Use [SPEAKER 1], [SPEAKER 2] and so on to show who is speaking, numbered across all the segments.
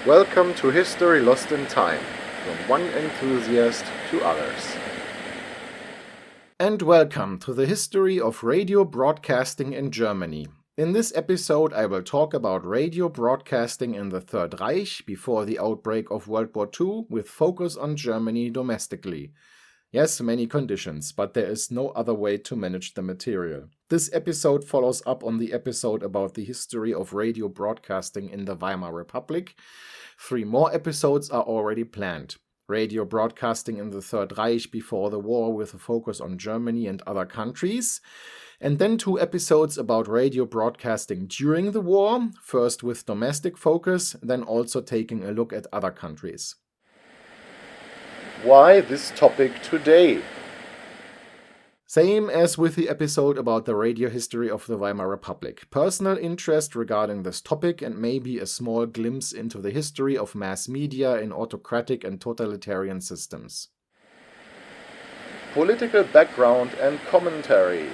[SPEAKER 1] Welcome to History Lost in Time, from one enthusiast to others. And welcome to the history of radio broadcasting in Germany. In this episode, I will talk about radio broadcasting in the Third Reich before the outbreak of World War II, with focus on Germany domestically. Yes, many conditions, but there is no other way to manage the material. This episode follows up on the episode about the history of radio broadcasting in the Weimar Republic. 3 more episodes are already planned. Radio broadcasting in the Third Reich before the war with a focus on Germany and other countries. And then 2 episodes about radio broadcasting during the war, first with domestic focus, then also taking a look at other countries. Why this topic today? Same as with the episode about the radio history of the Weimar Republic. Personal interest regarding this topic and maybe a small glimpse into the history of mass media in autocratic and totalitarian systems. Political background and commentary.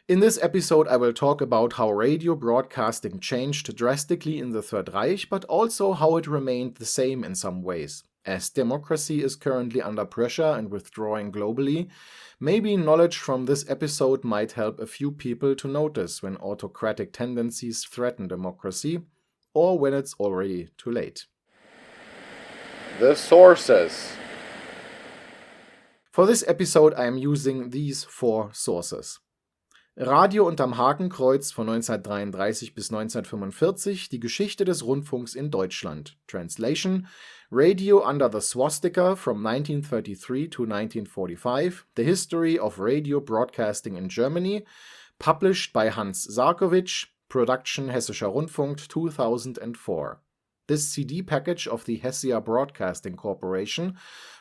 [SPEAKER 1] In this episode, I will talk about how radio broadcasting changed drastically in the Third Reich, but also how it remained the same in some ways. As democracy is currently under pressure and withdrawing globally, maybe knowledge from this episode might help a few people to notice when autocratic tendencies threaten democracy, or when it's already too late. The sources. For this episode, I am using these 4 sources. Radio unterm Hakenkreuz von 1933 bis 1945, die Geschichte des Rundfunks in Deutschland. Translation: Radio Under the Swastika from 1933 to 1945, The History of Radio Broadcasting in Germany, published by Hans Sarkowitsch, Production Hessischer Rundfunk 2004. This CD package of the Hessia Broadcasting Corporation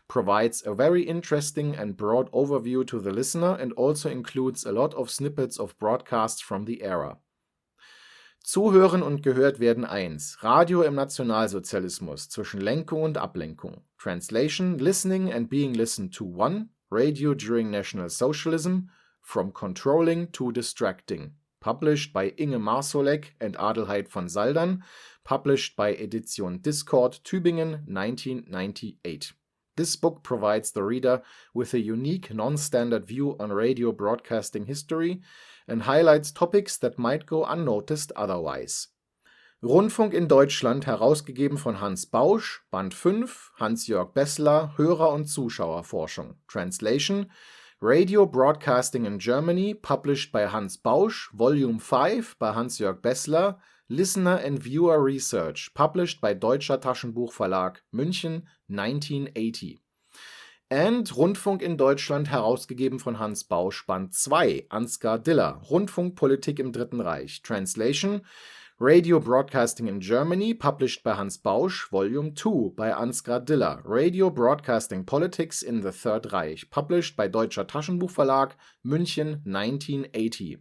[SPEAKER 1] provides a very interesting and broad overview to the listener and also includes a lot of snippets of broadcasts from the era. Zuhören und gehört werden 1. Radio im Nationalsozialismus zwischen Lenkung und Ablenkung. Translation: Listening and being listened to 1. Radio during National Socialism, from controlling to distracting. Published by Inge Marsolek and Adelheid von Saldern. Published by Edition Discord, Tübingen, 1998. This book provides the reader with a unique, non-standard view on radio broadcasting history and highlights topics that might go unnoticed otherwise. Rundfunk in Deutschland, herausgegeben von Hans Bausch, Band 5, Hans-Jörg Bessler, Hörer- und Zuschauerforschung. Translation: Radio Broadcasting in Germany, published by Hans Bausch, Volume 5 by Hans-Jörg Bessler, Listener and Viewer Research, published by Deutscher Taschenbuchverlag, München, 1980. And Rundfunk in Deutschland, herausgegeben von Hans Bausch, Band 2, Ansgar Diller, Rundfunkpolitik im Dritten Reich. Translation: Radio Broadcasting in Germany, published by Hans Bausch, Volume 2 by Ansgar Diller, Radio Broadcasting Politics in the Third Reich, published by Deutscher Taschenbuchverlag, München, 1980.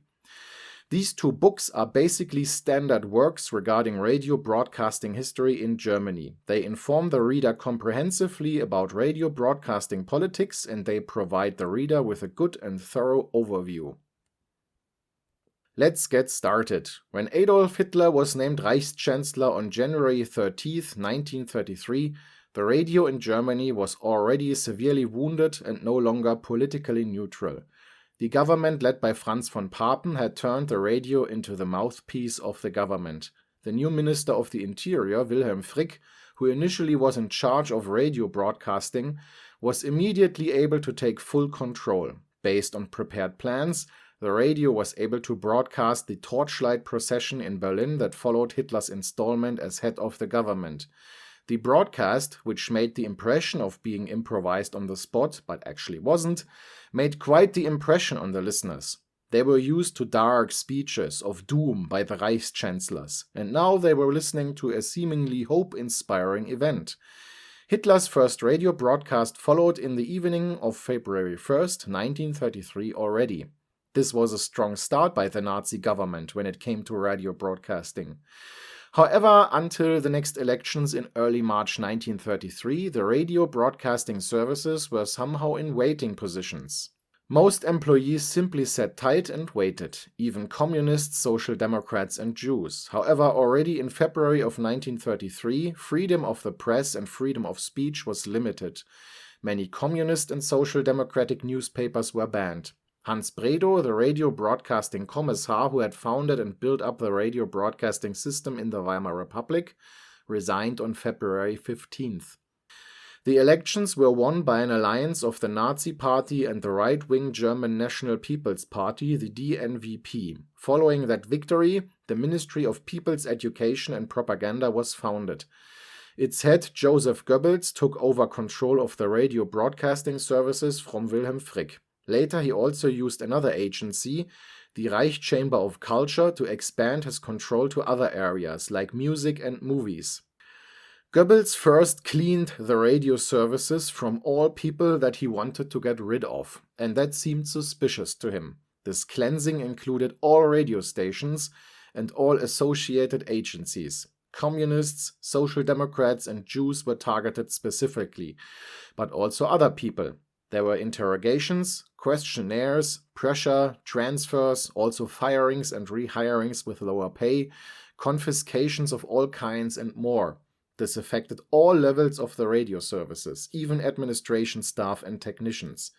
[SPEAKER 1] These 2 books are basically standard works regarding radio broadcasting history in Germany. They inform the reader comprehensively about radio broadcasting politics and they provide the reader with a good and thorough overview. Let's get started. When Adolf Hitler was named Reichschancellor on January 13, 1933, the radio in Germany was already severely wounded and no longer politically neutral. The government led by Franz von Papen had turned the radio into the mouthpiece of the government. The new Minister of the Interior, Wilhelm Frick, who initially was in charge of radio broadcasting, was immediately able to take full control. Based on prepared plans, the radio was able to broadcast the torchlight procession in Berlin that followed Hitler's installment as head of the government. The broadcast, which made the impression of being improvised on the spot, but actually wasn't, made quite the impression on the listeners. They were used to dark speeches of doom by the Reichschancellors, and now they were listening to a seemingly hope-inspiring event. Hitler's first radio broadcast followed in the evening of February 1st, 1933 already. This was a strong start by the Nazi government when it came to radio broadcasting. However, until the next elections in early March 1933, the radio broadcasting services were somehow in waiting positions. Most employees simply sat tight and waited, even communists, social democrats, and Jews. However, already in February of 1933, freedom of the press and freedom of speech was limited. Many communist and social democratic newspapers were banned. Hans Bredow, the radio broadcasting commissar who had founded and built up the radio broadcasting system in the Weimar Republic, resigned on February 15th. The elections were won by an alliance of the Nazi Party and the right-wing German National People's Party, the DNVP. Following that victory, the Ministry of People's Education and Propaganda was founded. Its head, Joseph Goebbels, took over control of the radio broadcasting services from Wilhelm Frick. Later, he also used another agency, the Reich Chamber of Culture, to expand his control to other areas like music and movies. Goebbels first cleaned the radio services from all people that he wanted to get rid of, and that seemed suspicious to him. This cleansing included all radio stations and all associated agencies. Communists, social democrats, and Jews were targeted specifically, but also other people. There were interrogations, questionnaires, pressure, transfers, also firings and rehirings with lower pay, confiscations of all kinds, and more. This affected all levels of the radio services, even administration staff and technicians.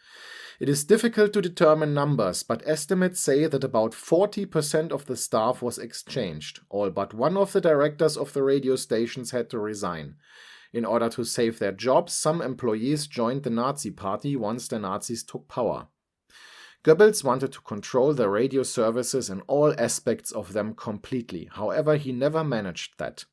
[SPEAKER 1] It is difficult to determine numbers, but estimates say that about 40% of the staff was exchanged. All but one of the directors of the radio stations had to resign. In order to save their jobs, some employees joined the Nazi Party once the Nazis took power. Goebbels wanted to control the radio services and all aspects of them completely. However, he never managed that.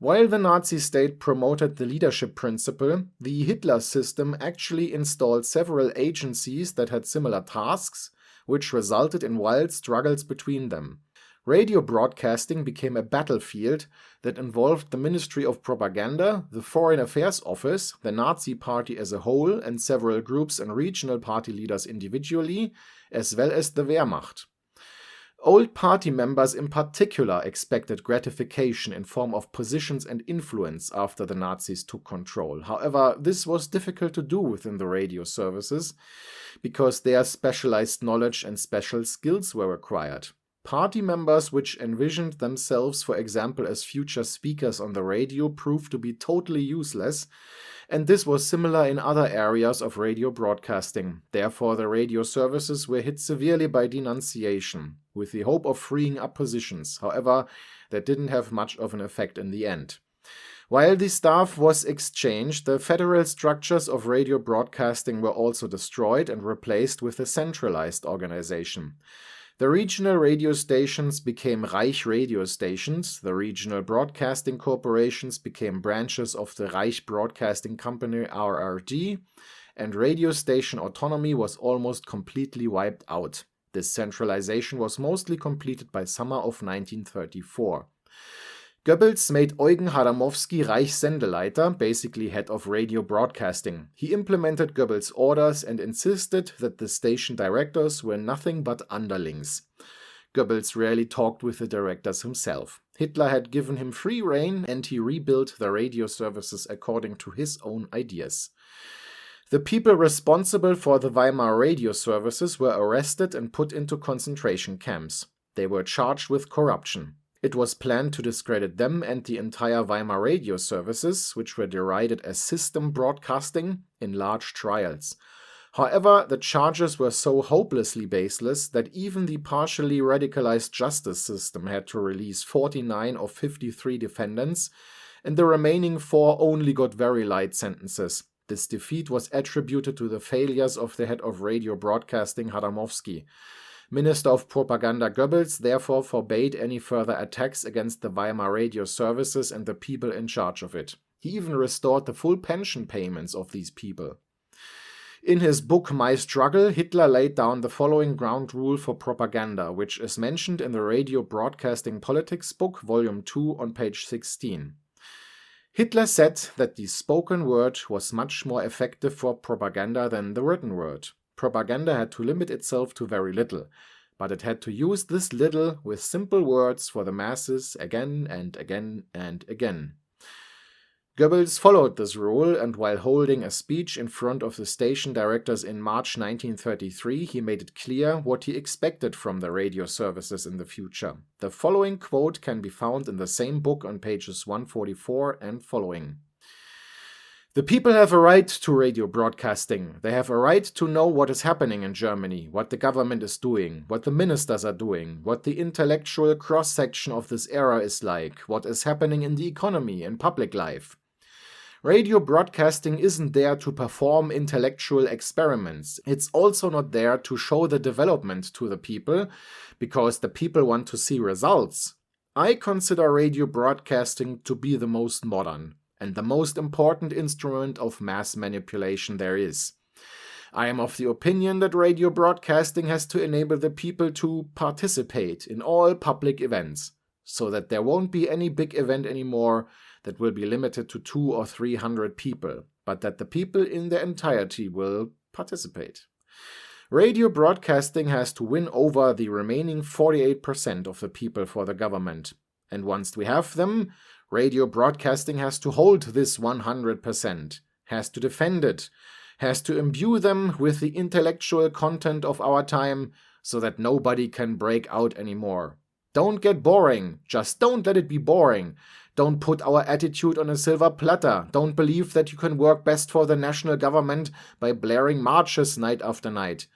[SPEAKER 1] While the Nazi state promoted the leadership principle, the Hitler system actually installed several agencies that had similar tasks, which resulted in wild struggles between them. Radio broadcasting became a battlefield that involved the Ministry of Propaganda, the Foreign Affairs Office, the Nazi Party as a whole, and several groups and regional party leaders individually, as well as the Wehrmacht. Old party members in particular expected gratification in form of positions and influence after the Nazis took control. However, this was difficult to do within the radio services because their specialized knowledge and special skills were required. Party members which envisioned themselves, for example, as future speakers on the radio proved to be totally useless, and this was similar in other areas of radio broadcasting. Therefore, the radio services were hit severely by denunciation, with the hope of freeing up positions. However, that didn't have much of an effect in the end. While the staff was exchanged, the federal structures of radio broadcasting were also destroyed and replaced with a centralized organization. The regional radio stations became Reich radio stations, the regional broadcasting corporations became branches of the Reich Broadcasting Company RRG, and radio station autonomy was almost completely wiped out. This centralization was mostly completed by summer of 1934. Goebbels made Eugen Hadamowski Reichssendeleiter, basically head of radio broadcasting. He implemented Goebbels' orders and insisted that the station directors were nothing but underlings. Goebbels rarely talked with the directors himself. Hitler had given him free rein and he rebuilt the radio services according to his own ideas. The people responsible for the Weimar radio services were arrested and put into concentration camps. They were charged with corruption. It was planned to discredit them and the entire Weimar radio services, which were derided as system broadcasting, in large trials. However, the charges were so hopelessly baseless that even the partially radicalized justice system had to release 49 of 53 defendants, and the remaining 4 only got very light sentences. This defeat was attributed to the failures of the head of radio broadcasting, Hadamowski. Minister of Propaganda Goebbels therefore forbade any further attacks against the Weimar radio services and the people in charge of it. He even restored the full pension payments of these people. In his book My Struggle, Hitler laid down the following ground rule for propaganda, which is mentioned in the Radio Broadcasting Politics book, Volume 2, on page 16. Hitler said that the spoken word was much more effective for propaganda than the written word. Propaganda had to limit itself to very little, but it had to use this little with simple words for the masses again and again and again. Goebbels followed this rule, and while holding a speech in front of the station directors in March 1933, he made it clear what he expected from the radio services in the future. The following quote can be found in the same book on pages 144 and following. "The people have a right to radio broadcasting. They have a right to know what is happening in Germany, what the government is doing, what the ministers are doing, what the intellectual cross-section of this era is like, what is happening in the economy and public life. Radio broadcasting isn't there to perform intellectual experiments. It's also not there to show the development to the people, because the people want to see results. I consider radio broadcasting to be the most modern and the most important instrument of mass manipulation there is. I am of the opinion that radio broadcasting has to enable the people to participate in all public events, so that there won't be any big event anymore that will be limited to 200 or 300 people, but that the people in their entirety will participate. Radio broadcasting has to win over the remaining 48% of the people for the government. And once we have them, radio broadcasting has to hold this 100%, has to defend it, has to imbue them with the intellectual content of our time so that nobody can break out anymore. Don't get boring, just don't let it be boring. Don't put our attitude on a silver platter. Don't believe that you can work best for the national government by blaring marches night after night.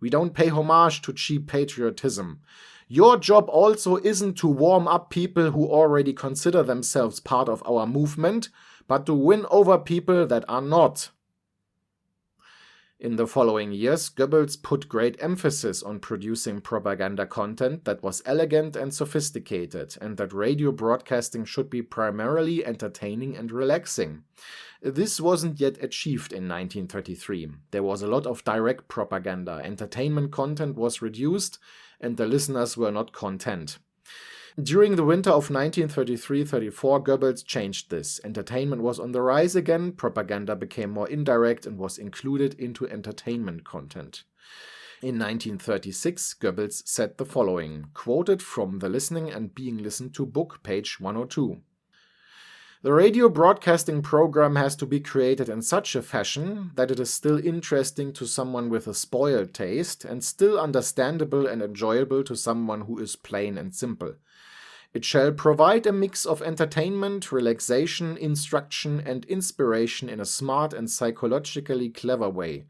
[SPEAKER 1] We don't pay homage to cheap patriotism. Your job also isn't to warm up people who already consider themselves part of our movement, but to win over people that are not." In the following years, Goebbels put great emphasis on producing propaganda content that was elegant and sophisticated, and that radio broadcasting should be primarily entertaining and relaxing. This wasn't yet achieved in 1933. There was a lot of direct propaganda, entertainment content was reduced, and the listeners were not content. During the winter of 1933-34, Goebbels changed this. Entertainment was on the rise again, propaganda became more indirect and was included into entertainment content. In 1936, Goebbels said the following, quoted from the Listening and Being Listened to book, page 102. "The radio broadcasting program has to be created in such a fashion that it is still interesting to someone with a spoiled taste and still understandable and enjoyable to someone who is plain and simple. It shall provide a mix of entertainment, relaxation, instruction, and inspiration in a smart and psychologically clever way.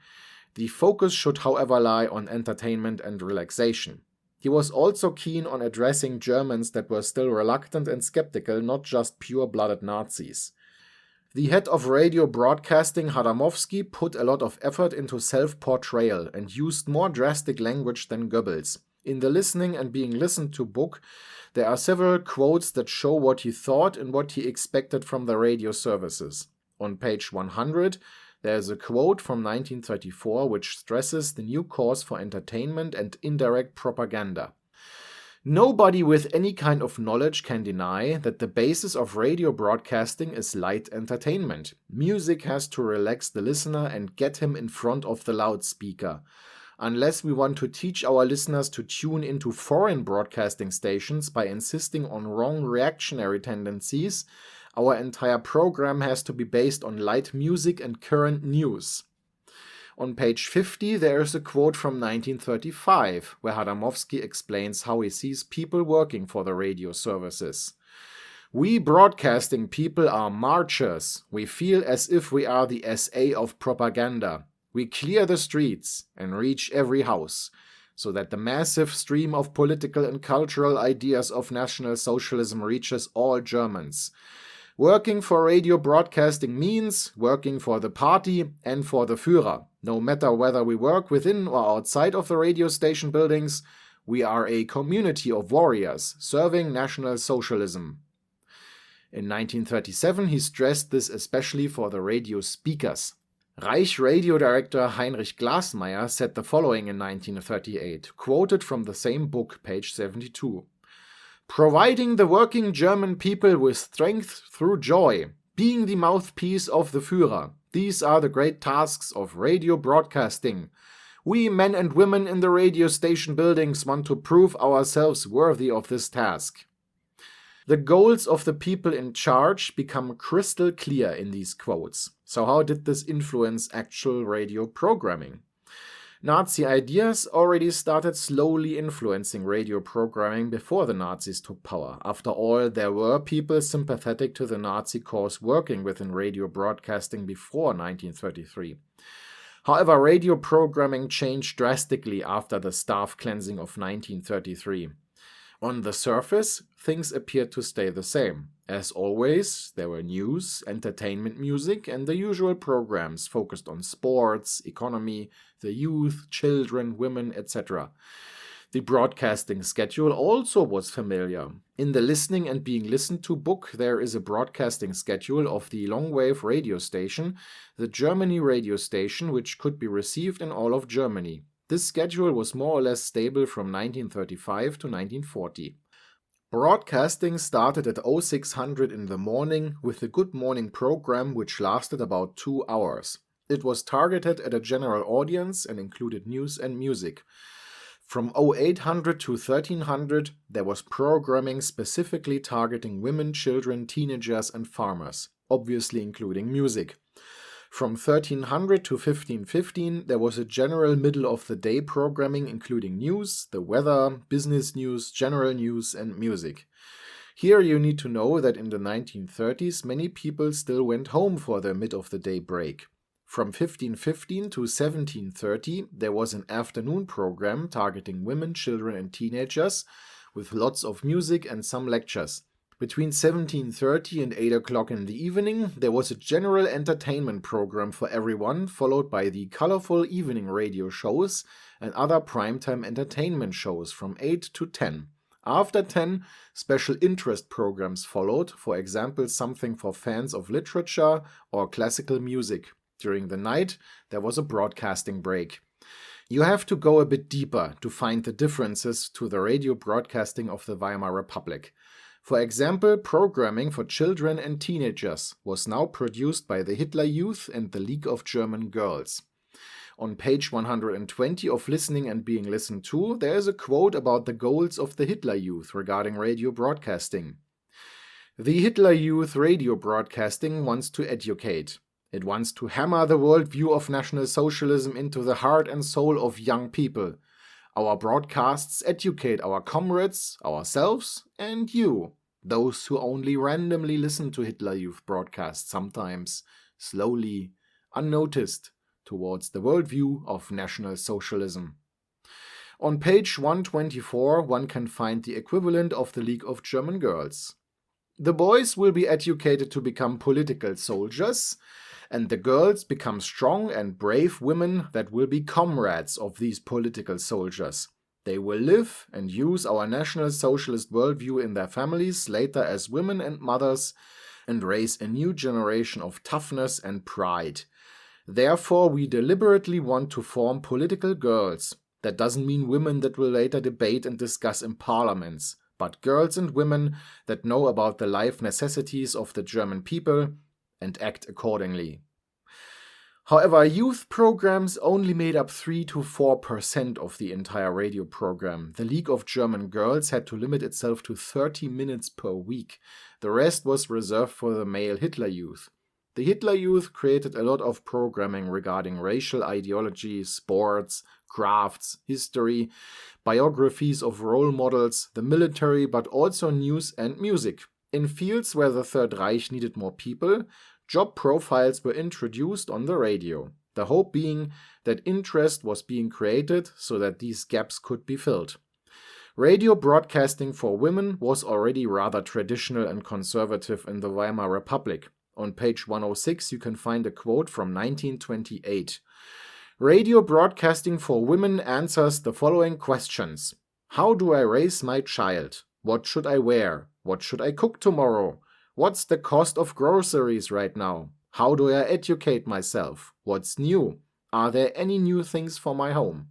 [SPEAKER 1] The focus should, however, lie on entertainment and relaxation." He was also keen on addressing Germans that were still reluctant and skeptical, not just pure-blooded Nazis. The head of radio broadcasting, Hadamovsky, put a lot of effort into self-portrayal and used more drastic language than Goebbels. In the Listening and Being Listened to book, there are several quotes that show what he thought and what he expected from the radio services. On page 100, there is a quote from 1934 which stresses the new course for entertainment and indirect propaganda. "Nobody with any kind of knowledge can deny that the basis of radio broadcasting is light entertainment. Music has to relax the listener and get him in front of the loudspeaker. Unless we want to teach our listeners to tune into foreign broadcasting stations by insisting on wrong reactionary tendencies, our entire program has to be based on light music and current news." On page 50, there is a quote from 1935, where Hadamovsky explains how he sees people working for the radio services. "We broadcasting people are marchers. We feel as if we are the SA of propaganda. We clear the streets and reach every house, so that the massive stream of political and cultural ideas of National Socialism reaches all Germans. Working for radio broadcasting means working for the party and for the Führer. No matter whether we work within or outside of the radio station buildings, we are a community of warriors serving National Socialism." In 1937, he stressed this especially for the radio speakers. Reich radio director Heinrich Glasmeier said the following in 1938, quoted from the same book, page 72. "Providing the working German people with strength through joy, being the mouthpiece of the Führer, these are the great tasks of radio broadcasting. We men and women in the radio station buildings want to prove ourselves worthy of this task." The goals of the people in charge become crystal clear in these quotes. So how did this influence actual radio programming? Nazi ideas already started slowly influencing radio programming before the Nazis took power. After all, there were people sympathetic to the Nazi cause working within radio broadcasting before 1933. However, radio programming changed drastically after the staff cleansing of 1933. On the surface, things appeared to stay the same. As always, there were news, entertainment music, and the usual programs focused on sports, economy, the youth, children, women, etc. The broadcasting schedule also was familiar. In the Listening and Being Listened to book, there is a broadcasting schedule of the long-wave radio station, the Germany radio station, which could be received in all of Germany. This schedule was more or less stable from 1935 to 1940. Broadcasting started at 0600 in the morning with the Good Morning program, which lasted about 2 hours. It was targeted at a general audience and included news and music. From 0800 to 1300, there was programming specifically targeting women, children, teenagers, and farmers, obviously including music. From 1300 to 1515, there was a general middle-of-the-day programming including news, the weather, business news, general news, and music. Here you need to know that in the 1930s, many people still went home for their mid-of-the-day break. From 1515 to 1730, there was an afternoon program targeting women, children, and teenagers, with lots of music and some lectures. Between 1730 and 8 o'clock in the evening, there was a general entertainment program for everyone, followed by the colorful evening radio shows and other primetime entertainment shows from 8 to 10. After 10, special interest programs followed, for example, something for fans of literature or classical music. During the night, there was a broadcasting break. You have to go a bit deeper to find the differences to the radio broadcasting of the Weimar Republic. For example, programming for children and teenagers was now produced by the Hitler Youth and the League of German Girls. On page 120 of Listening and Being Listened to, there is a quote about the goals of the Hitler Youth regarding radio broadcasting. The Hitler Youth radio broadcasting wants to educate. It wants to hammer the worldview of National Socialism into the heart and soul of young people. Our broadcasts educate our comrades, ourselves, and you, those who only randomly listen to Hitler Youth broadcasts, sometimes slowly, unnoticed, towards the worldview of National Socialism. On page 124, one can find the equivalent of the League of German Girls. The boys will be educated to become political soldiers, and the girls become strong and brave women that will be comrades of these political soldiers. They will live and use our National Socialist worldview in their families later as women and mothers and raise a new generation of toughness and pride. Therefore, we deliberately want to form political girls. That doesn't mean women that will later debate and discuss in parliaments, but girls and women that know about the life necessities of the German people and act accordingly. However, youth programs only made up 3 to 4% of the entire radio program. The League of German Girls had to limit itself to 30 minutes per week. The rest was reserved for the male Hitler Youth. The Hitler Youth created a lot of programming regarding racial ideology, sports, crafts, history, biographies of role models, the military, but also news and music. In fields where the Third Reich needed more people, job profiles were introduced on the radio, the hope being that interest was being created so that these gaps could be filled. Radio broadcasting for women was already rather traditional and conservative in the Weimar Republic. On page 106 you can find a quote from 1928. Radio broadcasting for women answers the following questions. How do I raise my child? What should I wear? What should I cook tomorrow? What's the cost of groceries right now? How do I educate myself? What's new? Are there any new things for my home?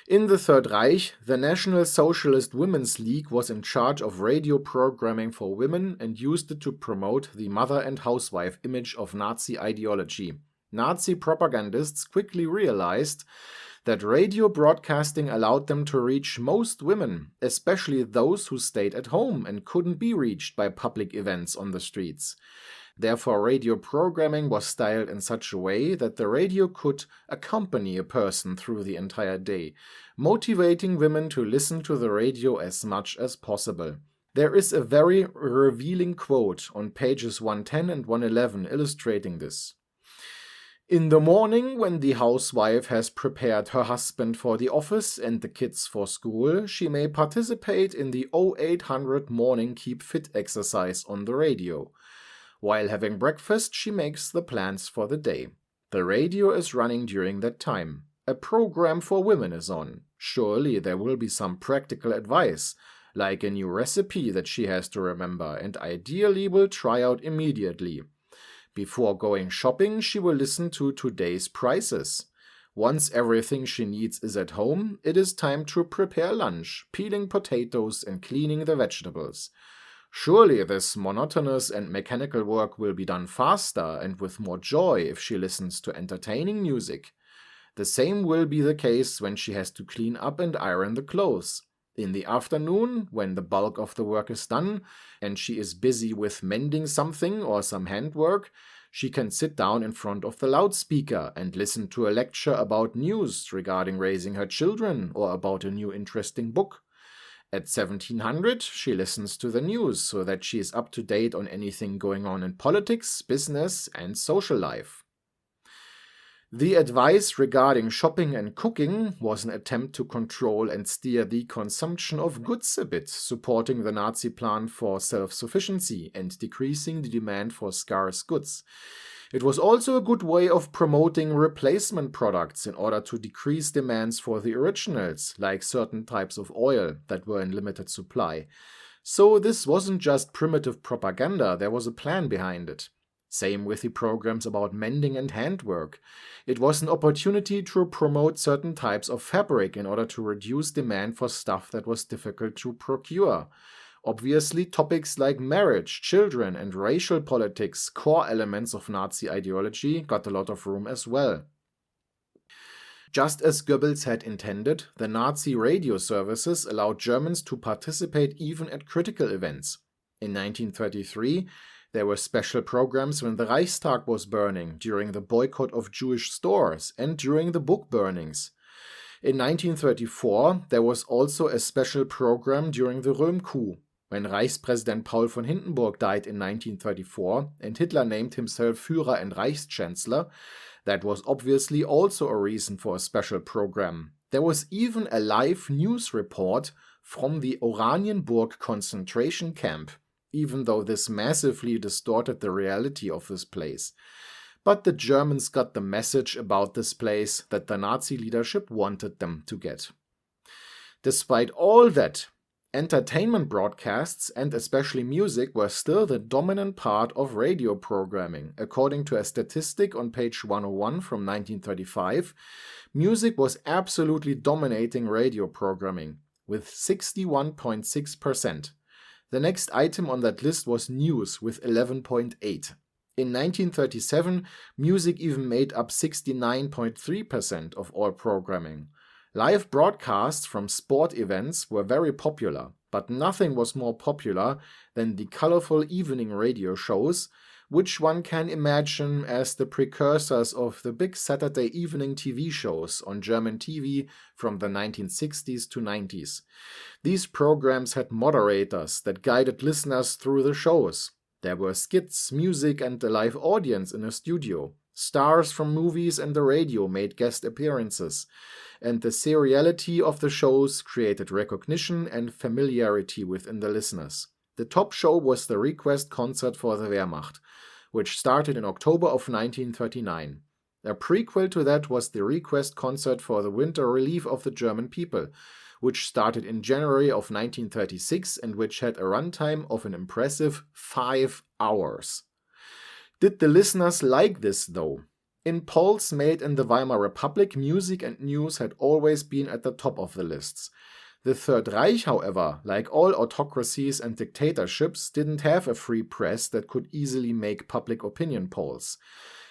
[SPEAKER 1] In the Third Reich, the National Socialist Women's League was in charge of radio programming for women and used it to promote the mother and housewife image of Nazi ideology. Nazi propagandists quickly realized that radio broadcasting allowed them to reach most women, especially those who stayed at home and couldn't be reached by public events on the streets. Therefore, radio programming was styled in such a way that the radio could accompany a person through the entire day, motivating women to listen to the radio as much as possible. There is a very revealing quote on pages 110 and 111 illustrating this. In the morning, when the housewife has prepared her husband for the office and the kids for school, she may participate in the 0800 morning keep fit exercise on the radio. While having breakfast, she makes the plans for the day. The radio is running during that time. A program for women is on. Surely there will be some practical advice, like a new recipe that she has to remember and ideally will try out immediately. Before going shopping, she will listen to today's prices. Once everything she needs is at home, it is time to prepare lunch, peeling potatoes and cleaning the vegetables. Surely this monotonous and mechanical work will be done faster and with more joy if she listens to entertaining music. The same will be the case when she has to clean up and iron the clothes. In the afternoon, when the bulk of the work is done and she is busy with mending something or some handwork, she can sit down in front of the loudspeaker and listen to a lecture about news regarding raising her children or about a new interesting book. At 1700, she listens to the news so that she is up to date on anything going on in politics, business, and social life. The advice regarding shopping and cooking was an attempt to control and steer the consumption of goods a bit, supporting the Nazi plan for self-sufficiency and decreasing the demand for scarce goods. It was also a good way of promoting replacement products in order to decrease demands for the originals, like certain types of oil that were in limited supply. So this wasn't just primitive propaganda, there was a plan behind it. Same with the programs about mending and handwork. It was an opportunity to promote certain types of fabric in order to reduce demand for stuff that was difficult to procure. Obviously, topics like marriage, children, and racial politics, core elements of Nazi ideology, got a lot of room as well. Just as Goebbels had intended, the Nazi radio services allowed Germans to participate even at critical events. In 1933, there were special programs when the Reichstag was burning, during the boycott of Jewish stores, and during the book burnings. In 1934, there was also a special program during the Röhm coup. When Reichspräsident Paul von Hindenburg died in 1934 and Hitler named himself Führer and Reichschancellor, that was obviously also a reason for a special program. There was even a live news report from the Oranienburg concentration camp, even though this massively distorted the reality of this place. But the Germans got the message about this place that the Nazi leadership wanted them to get. Despite all that, entertainment broadcasts, and especially music, were still the dominant part of radio programming. According to a statistic on page 101 from 1935, music was absolutely dominating radio programming, with 61.6%. The next item on that list was news, with 11.8%. In 1937, music even made up 69.3% of all programming. Live broadcasts from sport events were very popular, but nothing was more popular than the colorful evening radio shows, which one can imagine as the precursors of the big Saturday evening TV shows on German TV from the 1960s to 90s. These programs had moderators that guided listeners through the shows. There were skits, music, and a live audience in a studio. Stars from movies and the radio made guest appearances, and the seriality of the shows created recognition and familiarity within the listeners. The top show was the Request Concert for the Wehrmacht, which started in October of 1939. A prequel to that was the Request Concert for the Winter Relief of the German People, which started in January of 1936 and which had a runtime of an impressive 5 hours. Did the listeners like this, though? In polls made in the Weimar Republic, music and news had always been at the top of the lists. The Third Reich, however, like all autocracies and dictatorships, didn't have a free press that could easily make public opinion polls.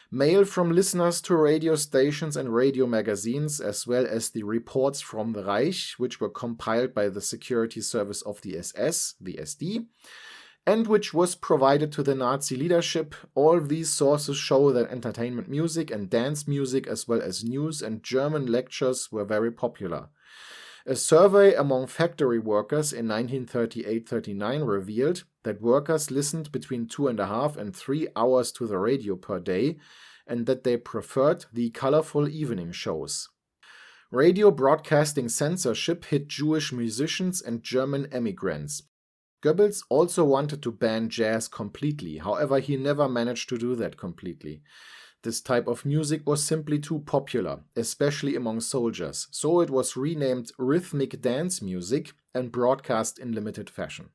[SPEAKER 1] Mail from listeners to radio stations and radio magazines, as well as the reports from the Reich, which were compiled by the Security Service of the SS, the SD, and which was provided to the Nazi leadership. All these sources show that entertainment music and dance music, as well as news and German lectures, were very popular. A survey among factory workers in 1938-39 revealed that workers listened between 2.5 and 3 hours to the radio per day, and that they preferred the colorful evening shows. Radio broadcasting censorship hit Jewish musicians and German emigrants. Goebbels also wanted to ban jazz completely, however he never managed to do that completely. This type of music was simply too popular, especially among soldiers, so it was renamed rhythmic dance music and broadcast in limited fashion.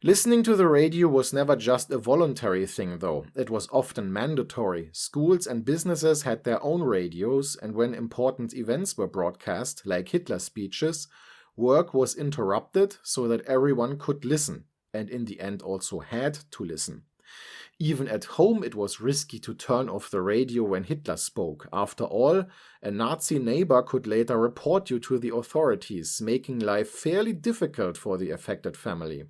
[SPEAKER 1] Listening to the radio was never just a voluntary thing, though. It was often mandatory. Schools and businesses had their own radios, and when important events were broadcast, like Hitler speeches, work was interrupted so that everyone could listen, and in the end also had to listen. Even at home it was risky to turn off the radio when Hitler spoke. After all, a Nazi neighbor could later report you to the authorities, making life fairly difficult for the affected family.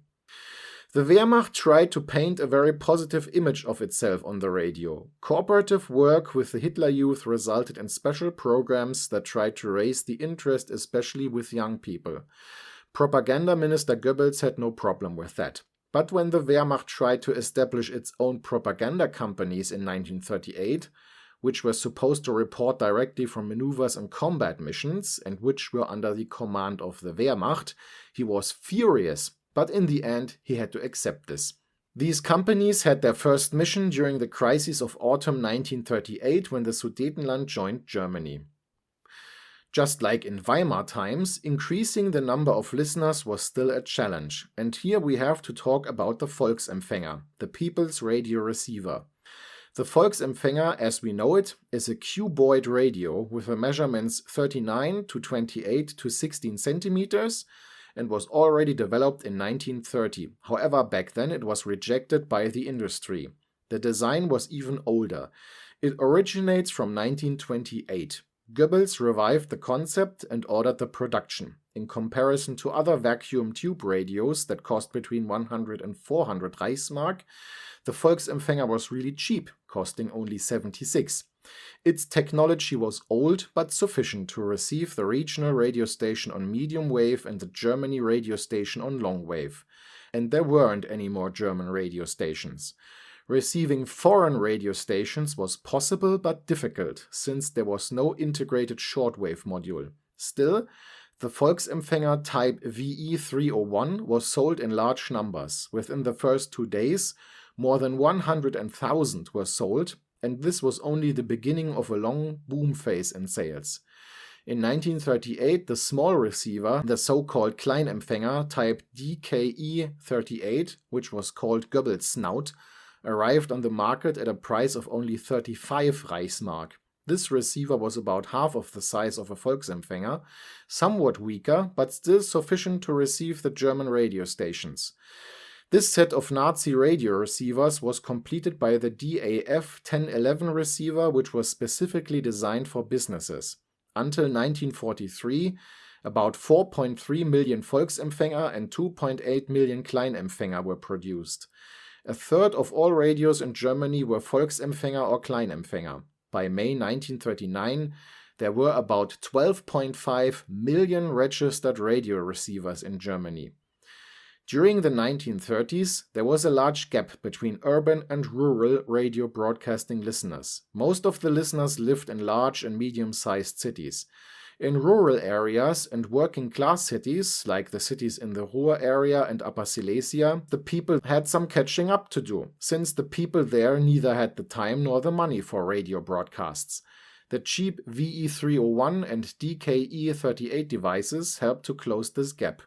[SPEAKER 1] The Wehrmacht tried to paint a very positive image of itself on the radio. Cooperative work with the Hitler Youth resulted in special programs that tried to raise the interest, especially with young people. Propaganda Minister Goebbels had no problem with that. But when the Wehrmacht tried to establish its own propaganda companies in 1938, which were supposed to report directly from maneuvers and combat missions, and which were under the command of the Wehrmacht, he was furious, but in the end he had to accept this. These companies had their first mission during the crisis of autumn 1938 when the Sudetenland joined Germany. Just like in Weimar times, increasing the number of listeners was still a challenge, and here we have to talk about the Volksempfänger, the people's radio receiver. The Volksempfänger, as we know it, is a cuboid radio with the measurements 39 to 28 to 16 centimeters and was already developed in 1930. However, back then it was rejected by the industry. The design was even older. It originates from 1928. Goebbels revived the concept and ordered the production. In comparison to other vacuum tube radios that cost between 100 and 400 Reichsmark, the Volksempfänger was really cheap, costing only 76. Its technology was old but sufficient to receive the regional radio station on medium wave and the Germany radio station on long wave. And there weren't any more German radio stations. Receiving foreign radio stations was possible but difficult, since there was no integrated shortwave module. Still, the Volksempfänger type VE301 was sold in large numbers. Within the first 2 days, more than 100,000 were sold, and this was only the beginning of a long boom phase in sales. In 1938, the small receiver, the so-called Kleinempfänger type DKE38, which was called Goebbels Snout, arrived on the market at a price of only 35 Reichsmark. This receiver was about half of the size of a Volksempfänger, somewhat weaker, but still sufficient to receive the German radio stations. This set of Nazi radio receivers was completed by the DAF 1011 receiver, which was specifically designed for businesses. Until 1943, about 4.3 million Volksempfänger and 2.8 million Kleinempfänger were produced. A third of all radios in Germany were Volksempfänger or Kleinempfänger. By May 1939, there were about 12.5 million registered radio receivers in Germany. During the 1930s, there was a large gap between urban and rural radio broadcasting listeners. Most of the listeners lived in large and medium-sized cities. In rural areas and working-class cities, like the cities in the Ruhr area and Upper Silesia, the people had some catching up to do, since the people there neither had the time nor the money for radio broadcasts. The cheap VE301 and DKE38 devices helped to close this gap.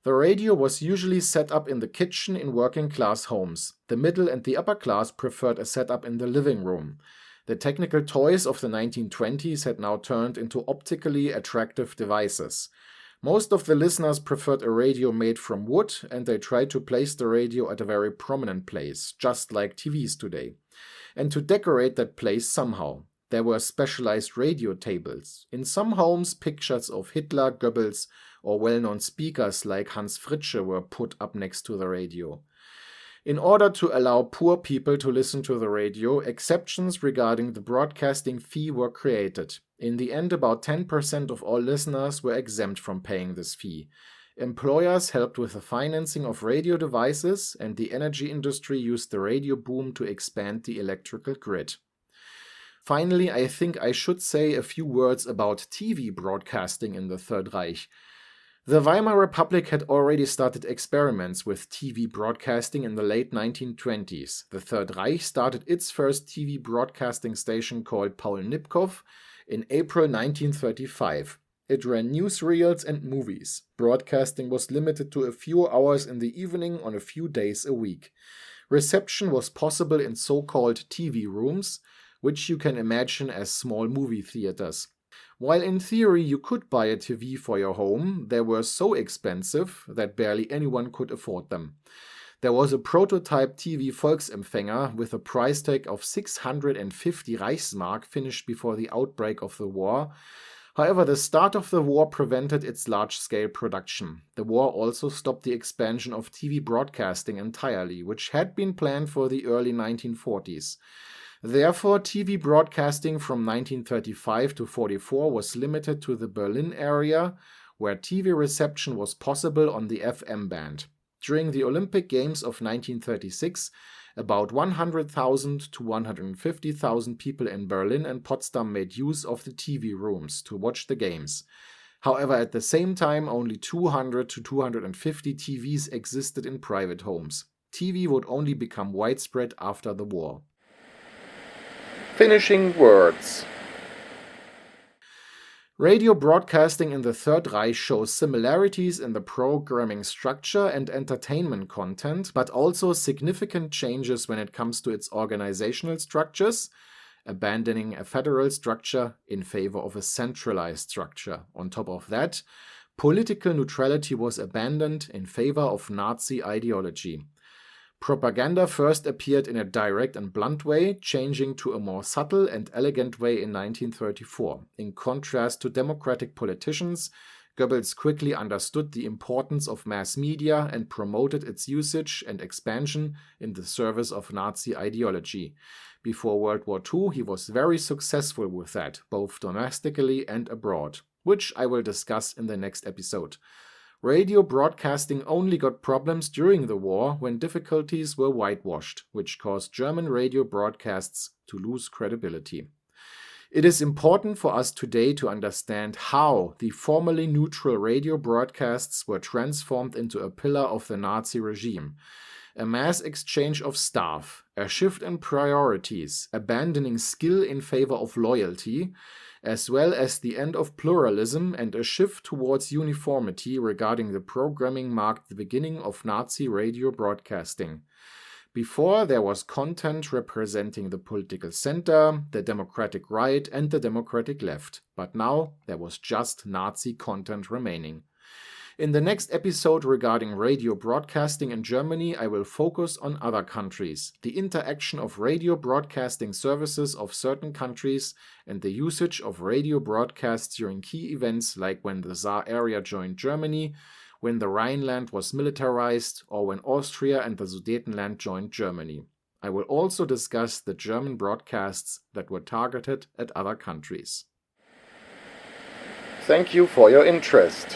[SPEAKER 1] The radio was usually set up in the kitchen in working-class homes. The middle and the upper class preferred a setup in the living room. The technical toys of the 1920s had now turned into optically attractive devices. Most of the listeners preferred a radio made from wood, and they tried to place the radio at a very prominent place, just like TVs today. and to decorate that place somehow. There were specialized radio tables. In some homes, pictures of Hitler, Goebbels, or well-known speakers like Hans Fritzsche were put up next to the radio. In order to allow poor people to listen to the radio, exceptions regarding the broadcasting fee were created. In the end, about 10% of all listeners were exempt from paying this fee. Employers helped with the financing of radio devices, and the energy industry used the radio boom to expand the electrical grid. Finally, I think I should say a few words about TV broadcasting in the Third Reich. The Weimar Republic had already started experiments with TV broadcasting in the late 1920s. The Third Reich started its first TV broadcasting station called Paul Nipkow in April 1935. It ran newsreels and movies. Broadcasting was limited to a few hours in the evening on a few days a week. Reception was possible in so-called TV rooms, which you can imagine as small movie theaters. While in theory you could buy a TV for your home, they were so expensive that barely anyone could afford them. There was a prototype TV Volksempfänger with a price tag of 650 Reichsmark finished before the outbreak of the war. However, the start of the war prevented its large-scale production. The war also stopped the expansion of TV broadcasting entirely, which had been planned for the early 1940s. Therefore, TV broadcasting from 1935 to 1944 was limited to the Berlin area, where TV reception was possible on the FM band. During the Olympic Games of 1936, about 100,000 to 150,000 people in Berlin and Potsdam made use of the TV rooms to watch the games. However, at the same time, only 200 to 250 TVs existed in private homes. TV would only become widespread after the war. Finishing words. Radio broadcasting in the Third Reich shows similarities in the programming structure and entertainment content, but also significant changes when it comes to its organizational structures, abandoning a federal structure in favor of a centralized structure. On top of that, political neutrality was abandoned in favor of Nazi ideology. Propaganda first appeared in a direct and blunt way, changing to a more subtle and elegant way in 1934. In contrast to democratic politicians, Goebbels quickly understood the importance of mass media and promoted its usage and expansion in the service of Nazi ideology. Before World War II, he was very successful with that, both domestically and abroad, which I will discuss in the next episode. Radio broadcasting only got problems during the war when difficulties were whitewashed, which caused German radio broadcasts to lose credibility. It is important for us today to understand how the formerly neutral radio broadcasts were transformed into a pillar of the Nazi regime. A mass exchange of staff, a shift in priorities, abandoning skill in favor of loyalty, as well as the end of pluralism and a shift towards uniformity regarding the programming marked the beginning of Nazi radio broadcasting. Before, there was content representing the political center, the democratic right, and the democratic left, but now there was just Nazi content remaining. In the next episode regarding radio broadcasting in Germany, I will focus on other countries, the interaction of radio broadcasting services of certain countries, and the usage of radio broadcasts during key events like when the Saar area joined Germany, when the Rhineland was militarized, or when Austria and the Sudetenland joined Germany. I will also discuss the German broadcasts that were targeted at other countries. Thank you for your interest.